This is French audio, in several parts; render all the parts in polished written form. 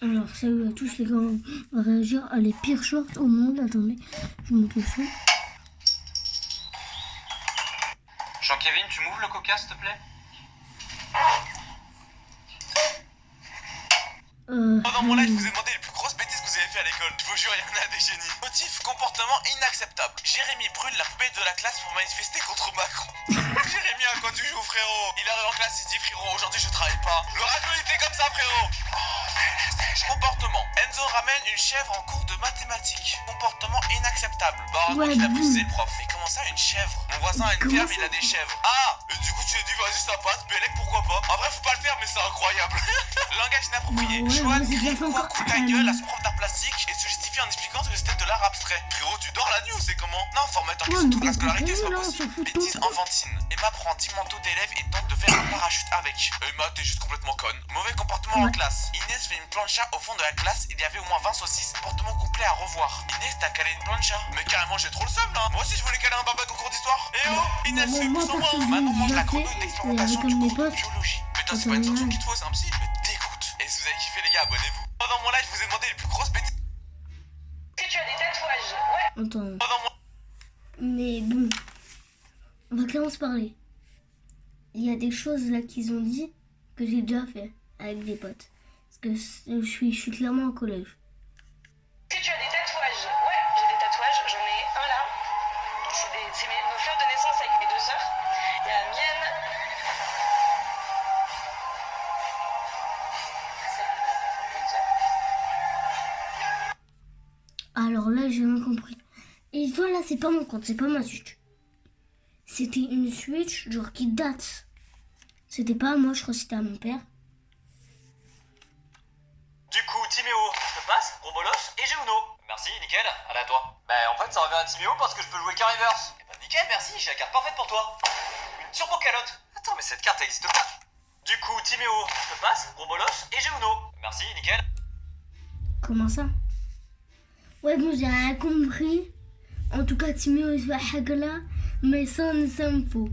Alors, salut à tous les gars, on va réagir à les pires shorts au monde. Attendez, je monte le son. Jean-Kevin, tu m'ouvres le coca s'il te plaît? Pendant mon live, je vous ai demandé les plus grosses bêtises que vous avez fait à l'école. Je vous jure, il y en a des génies. Motif, comportement inacceptable. Jérémy brûle la poubelle de la classe pour manifester contre Macron. Jérémy a quoi tu joues, frérot? Il arrive en classe, il se dit, frérot, aujourd'hui je travaille pas. Le radio il était comme ça, frérot. Comportement. Enzo ramène une chèvre en cours de mathématiques. Comportement inacceptable. Bah, heureusement qu'il a poussé le prof. Mais comment ça, une chèvre? Mon voisin a une ferme, il a des chèvres. Ah, et du coup tu t'es dit, vas-y, ça passe, Bélec, pourquoi pas? En vrai, faut pas le faire, mais c'est incroyable. Langage inapproprié. Joanne crie quoi coup ta gueule à ce prof d'art plastique et se justifie en expliquant que c'était de l'art abstrait. Frérot, tu dors la nuit ou c'est comment? Non, faut remettre en question toute la scolarité, c'est pas possible. Bêtise enfantine. Emma prend 10 manteaux d'élèves et tente de faire un parachute avec. Emma, t'es juste complètement conne. Mauvais comportement en classe. Inès fait une plancha au fond de la classe. Il y avait au moins 20 saucisses. Comportement complet à revoir. Inès, t'as calé une plancha? Mais carrément, j'ai trop le seum là. Moi aussi, je voulais caler un barbec au cours d'histoire. Eh oh, Inès, c'est plus en moins. Maintenant, mange la chrono d'expérimentation du cours de biologie. Putain, c'est pas une sanction qu'il te faut, c'est un psy. Me dégoûte. Et si vous avez kiffé, les gars, abonnez-vous. Pendant mon live, je vous ai demandé les plus grosses bêtises. Est-ce que tu as des tatouages? Ouais. Attends. Pendant mon... Mais bon, on va clairement se parler. Il y a des choses là qu'ils ont dit que j'ai déjà fait avec des potes. Parce que je suis clairement au collège. Est-ce que tu as des tatouages? Ouais, j'ai des tatouages. J'en ai un là. C'est nos fleurs de naissance avec mes deux sœurs. Il y a la mienne. Alors là, j'ai rien compris. Et voilà, c'est pas mon compte, c'est pas ma Switch. C'était une Switch genre qui date. C'était pas à moi, je crois que c'était à mon père. Du coup, Timéo, je te passe, gros bolos, et j'ai Uno. Merci, nickel, allez à toi. Bah en fait ça revient à Timéo parce que je peux jouer Carreverse. Eh bah nickel, merci, j'ai la carte parfaite pour toi. Une turbo calotte. Attends, mais cette carte existe pas. Du coup, Timéo, je te passe, gros bolos, et j'ai Uno. Merci, nickel. Comment ça? Ouais, bon, j'ai rien compris. En tout cas, Timéo, il fait hagla, mais ça me fout.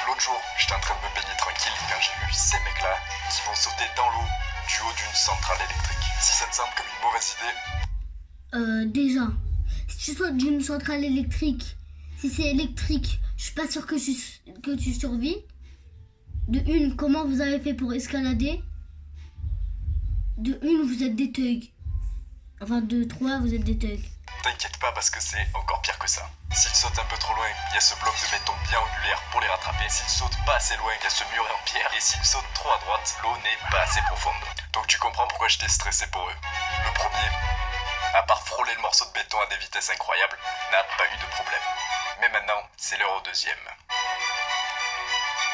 L'autre jour, j'étais en train de me baigner tranquille quand j'ai vu ces mecs-là qui vont sauter dans l'eau du haut d'une centrale électrique. Si ça te semble comme une mauvaise idée... Déjà, si tu sautes d'une centrale électrique, si c'est électrique, je suis pas sûre que tu survis. De une, comment vous avez fait pour escalader? De une, vous êtes des thugs. Enfin, de trois, vous êtes des thugs. T'inquiète pas parce que c'est encore pire que ça. S'ils sautent un peu trop loin, il y a ce bloc de béton bien angulaire pour les rattraper. S'ils sautent pas assez loin, il y a ce mur en pierre. Et s'ils sautent trop à droite, l'eau n'est pas assez profonde. Donc tu comprends pourquoi j'étais stressé pour eux. Le premier, à part frôler le morceau de béton à des vitesses incroyables, n'a pas eu de problème. Mais maintenant, c'est l'heure au deuxième.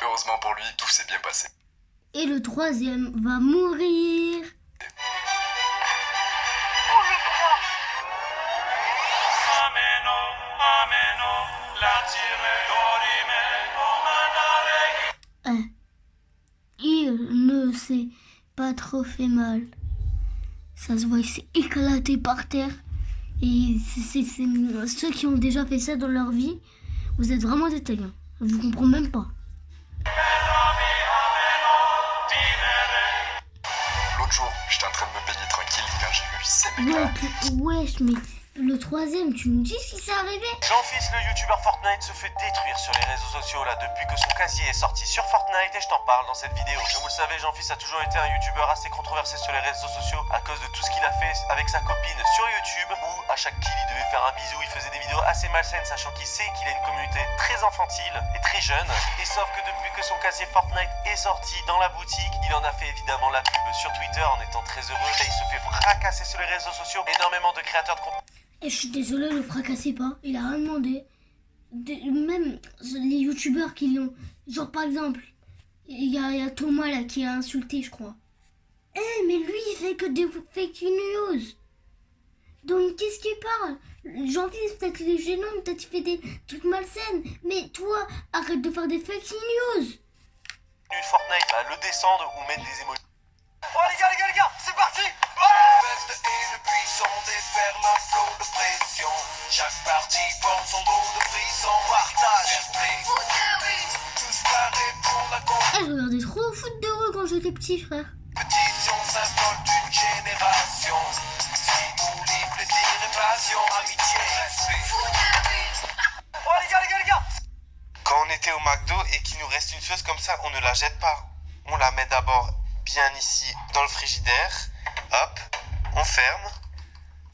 Heureusement pour lui, tout s'est bien passé. Et le troisième va mourir. Il ne s'est pas trop fait mal. Ça se voit, il s'est éclaté par terre. Et c'est ceux qui ont déjà fait ça dans leur vie, vous êtes vraiment des thugs. Je vous comprends même pas. L'autre jour, j'étais en train de me baigner tranquille quand j'ai vu ces mecs-là. Wesh, mais le troisième, tu me dis si c'est arrivé? Jean-Fils, le youtubeur Fortnite, se fait détruire sur les réseaux sociaux là depuis que son casier est sorti sur Fortnite et je t'en parle dans cette vidéo. Comme vous le savez, Jean-Fils a toujours été un youtubeur assez controversé sur les réseaux sociaux à cause de tout ce qu'il a fait avec sa copine sur YouTube où à chaque kill il devait faire un bisou, il faisait des vidéos assez malsaines sachant qu'il sait qu'il a une communauté très infantile et très jeune. Et sauf que depuis que son casier Fortnite est sorti dans la boutique, il en a fait évidemment la pub sur Twitter en étant très heureux et il se fait fracasser sur les réseaux sociaux. Énormément de créateurs de contenu. Et je suis désolée, le fracassez pas, il a rien demandé. Même les youtubeurs qui l'ont. Genre par exemple, il y a Thomas là qui a insulté, je crois. Mais lui il fait que des fake news. Donc qu'est-ce qu'il parle? Jean-Fils, peut-être il est gênant, peut-être il fait des trucs malsains. Mais toi, arrête de faire des fake news. Fortnite, le descendre ou mettre des émojis. Oh les gars, c'est parti. Veste et le buisson déferle un flot de pression. Chaque partie porte son lot de frissons. Partage, tous parés pour la Je regardais trop au foot de rue quand j'étais petit, frère. compétition, symbole d'une était au McDo et qu'il nous reste une sauce comme ça, on ne la jette pas. On la met d'abord bien ici dans le frigidaire. Hop, on ferme.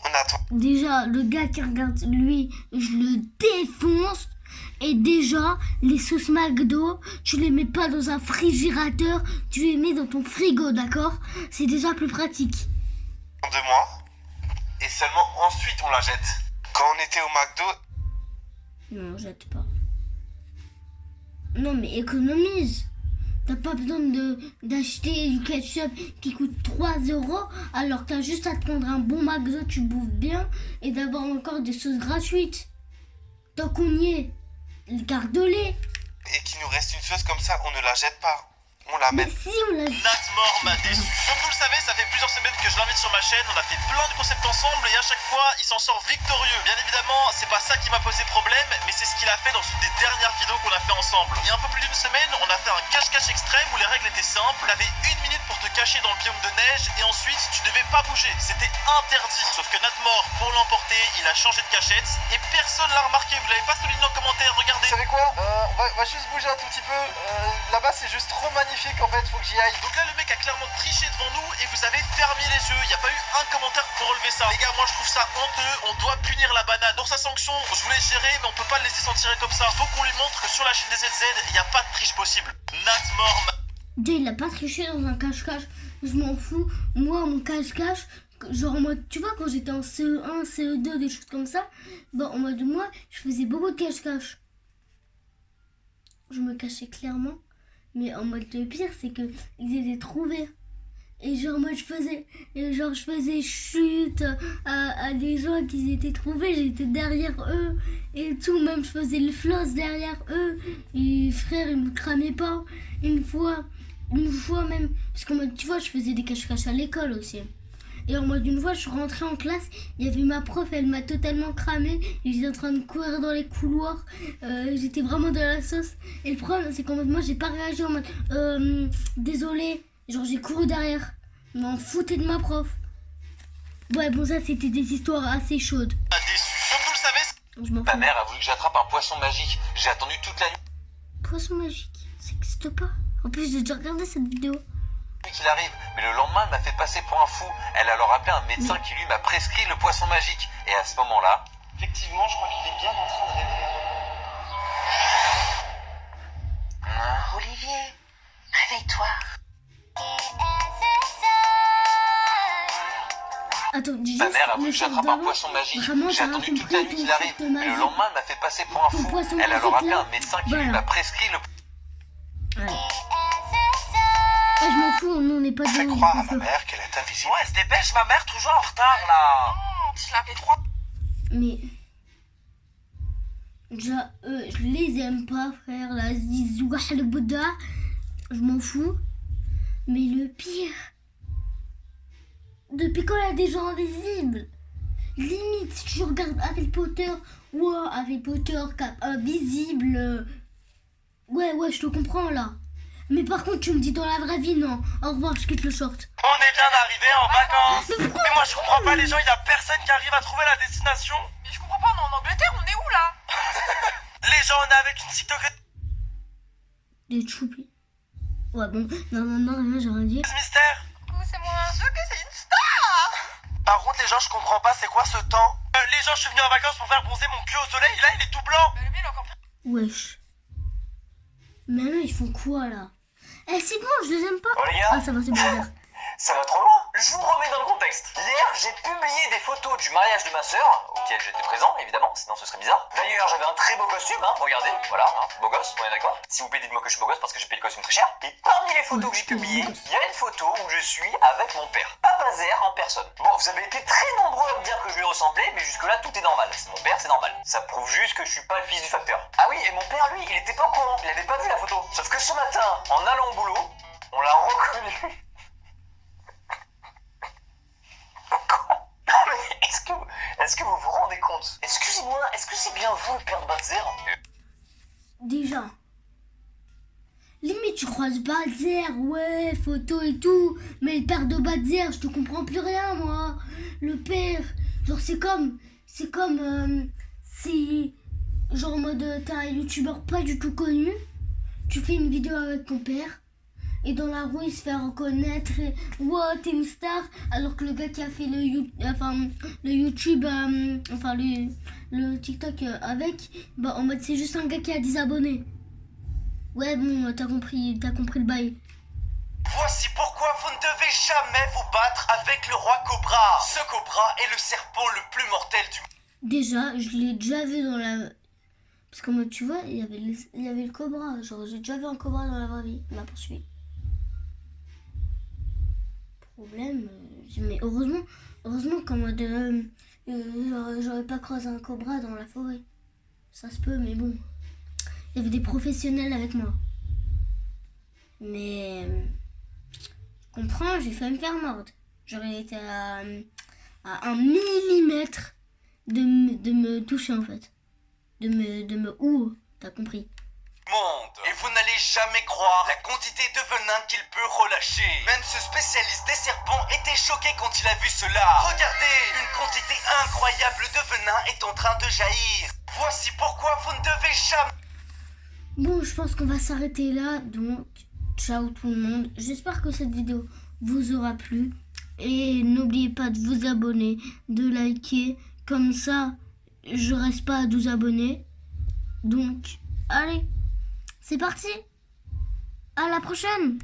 On attend. Déjà, le gars qui regarde, lui, je le défonce. Et déjà, les sauces McDo, tu les mets pas dans un frigérateur, tu les mets dans ton frigo, d'accord? C'est déjà plus pratique. 2 mois. Et seulement ensuite on la jette. Quand on était au McDo, Non, jette pas. Non, mais économise. T'as pas besoin d'acheter du ketchup qui coûte 3 € alors que t'as juste à te prendre un bon McDo, tu bouffes bien et d'avoir encore des sauces gratuites. Tant qu'on y est, garde-les. et qu'il nous reste une sauce comme ça, on ne la jette pas. On la Mais met. si, on l'a... Natmore m'a déçu. Comme vous le savez, ça fait plusieurs semaines que je l'invite sur ma chaîne. On a fait plein de concepts ensemble et à chaque fois, il s'en sort victorieux. Bien évidemment, c'est pas ça qui m'a posé problème, mais c'est ce qu'il a fait dans une des dernières vidéos qu'on a fait ensemble. Il y a un peu plus d'une semaine, on a fait un cache-cache extrême où les règles étaient simples. T'avais 1 minute pour te cacher dans le biome de neige et ensuite, tu devais pas bouger. C'était interdit. Sauf que Natmore, pour l'emporter, il a changé de cachette et personne l'a remarqué. Vous l'avez pas souligné en commentaire, regardez. Vous savez quoi, on va juste bouger un tout petit peu. Là-bas, c'est juste trop magnifique en fait, faut que j'y aille. Donc là le mec a clairement triché devant nous et vous avez fermé les yeux, il n'y a pas eu un commentaire pour relever ça. Les gars, moi je trouve ça honteux, on doit punir la banane. Pour sa sanction, je voulais gérer mais on peut pas le laisser s'en tirer comme ça. Il faut qu'on lui montre que sur la chaîne des ZZ, il n'y a pas de triche possible. Natmore Déjà, il a pas triché dans un cache-cache. Je m'en fous. Moi, mon cache-cache, genre en mode, tu vois, quand j'étais en CE1, CE2, des choses comme ça, bon, en mode, moi, je faisais beaucoup de cache-cache. Je me cachais clairement. Mais en mode, le pire, c'est que ils étaient trouvés. Et genre, moi, je faisais chute à des gens qui étaient trouvés. J'étais derrière eux et tout. Même, je faisais le floss derrière eux. Et frère, ils me cramaient pas. Une fois même. Parce qu'en mode, tu vois, je faisais des cache-cache à l'école aussi. Et en mode, une fois, je suis rentrée en classe, il y avait ma prof, elle m'a totalement cramée. J'étais en train de courir dans les couloirs. J'étais vraiment dans la sauce. Et le problème, c'est qu'en mode, moi, j'ai pas réagi en mode, désolé. Genre, j'ai couru derrière. Je m'en foutais de ma prof. Ouais, bon, ça, c'était des histoires assez chaudes. m'a déçu. Comme vous le savez, Je m'en Ma fous. mère a voulu que j'attrape un poisson magique. J'ai attendu toute la nuit Poisson magique, ça existe pas. En plus, j'ai déjà regardé cette vidéo. qu'il arrive. Mais le lendemain, elle m'a fait passer pour un fou. Elle a alors appelé un médecin qui lui m'a prescrit le poisson magique. Et à ce moment-là, effectivement, je crois qu'il est bien en train de rêver. Olivier, réveille-toi. Attends, dis ma juste mère a le voulu que chant j'attrape un d'avant. poisson magique. Vraiment, J'ai t'as attendu compris toute la nuit ton qu'il arrive. chant de Et le magie. lendemain, elle m'a fait passer pour un Ton fou. poisson Elle a alors magique, appelé là. un médecin qui Voilà. lui m'a prescrit le Ouais. Je m'en fous, nous on n'est pas Fais des croire à ma mère qu'elle est invisible. Ouais, se dépêche, ma mère, toujours en retard là. Je l'avais 3. Mais déjà, je les aime pas, frère. La zizouah, le Bouddha, je m'en fous. Mais le pire, depuis quand il y a des gens invisibles? Limite, si tu regardes Harry Potter, ouais, Harry Potter, cap invisible. Ouais, je te comprends là. Mais par contre, tu me dis dans la vraie vie, non. Au revoir, je quitte le short. On est bien arrivé en vacances. Mais moi je comprends pas les gens, il y a personne qui arrive à trouver la destination. Mais je comprends pas, on est en Angleterre, on est où là? Les gens, on est avec une TikTokeuse Des choupis. Ouais, bon, non, rien, j'ai rien dit. mystère. Coucou, c'est moi. Je que c'est une star. Par contre les gens, je comprends pas, c'est quoi ce temps? Les gens, je suis venu en vacances pour faire bronzer mon cul au soleil, là il est tout blanc. Le mien, il est encore plus. Wesh. Mais là, ils font quoi là? Eh, c'est bon, je les aime pas. Oh, les gars. Ah, ça va, c'est bizarre. Ça va trop loin. Je vous remets dans le contexte. Hier, j'ai publié des photos du mariage de ma sœur, auquel j'étais présent, évidemment, sinon ce serait bizarre. D'ailleurs, j'avais un très beau costume, hein, regardez, voilà, hein, beau gosse, on est d'accord. Si vous payez, dites-moi que je suis beau gosse parce que j'ai payé le costume très cher. Et parmi les photos que j'ai publiées, il y a une photo où je suis avec mon père, Papa Zer en personne. Bon, vous avez été très nombreux à me dire que je lui ressemblais, mais jusque-là, tout est normal. C'est mon père, c'est normal. Ça prouve juste que je suis pas le fils du facteur. Ah oui, et mon père, lui, il était pas au courant, il avait pas vu la photo. Sauf que ce matin, en allant au boulot, on l'a reconnu. Est-ce que vous vous rendez compte? Excusez-moi, est-ce que c'est bien vous le père de Badzer? Déjà. Limite, tu croises Badzer, ouais, photo et tout. Mais le père de Badzer, je te comprends plus rien, moi. Le père, genre, c'est comme, c'est genre en mode, t'as un youtubeur pas du tout connu. tu fais une vidéo avec ton père et dans la rue il se fait reconnaître et wow, t'es une star, alors que le gars qui a fait le YouTube, le TikTok avec, bah en mode c'est juste un gars qui a 10 abonnés. Ouais bon, t'as compris le bail. Voici pourquoi vous ne devez jamais vous battre avec le roi Cobra. Ce cobra est le serpent le plus mortel du monde. Déjà, je l'ai déjà vu dans la... Parce que moi, tu vois, il y avait le cobra. Genre, j'ai déjà vu un cobra dans la vraie vie. Il m'a poursuivi. Problème... mais heureusement qu'en mode... j'aurais pas croisé un cobra dans la forêt. Ça se peut, mais bon. Il y avait des professionnels avec moi. Mais... je comprends, j'ai failli me faire mordre. J'aurais été à 1 millimètre de me toucher en fait. De me t'as compris. Monde. Et vous n'allez jamais croire la quantité de venin qu'il peut relâcher. Même ce spécialiste des serpents était choqué quand il a vu cela. Regardez, une quantité incroyable de venin est en train de jaillir. Voici pourquoi vous ne devez jamais... Bon, je pense qu'on va s'arrêter là. Donc, ciao tout le monde. J'espère que cette vidéo vous aura plu. Et n'oubliez pas de vous abonner, de liker. Comme ça, je reste pas à 12 abonnés. Donc, allez, c'est parti. À la prochaine.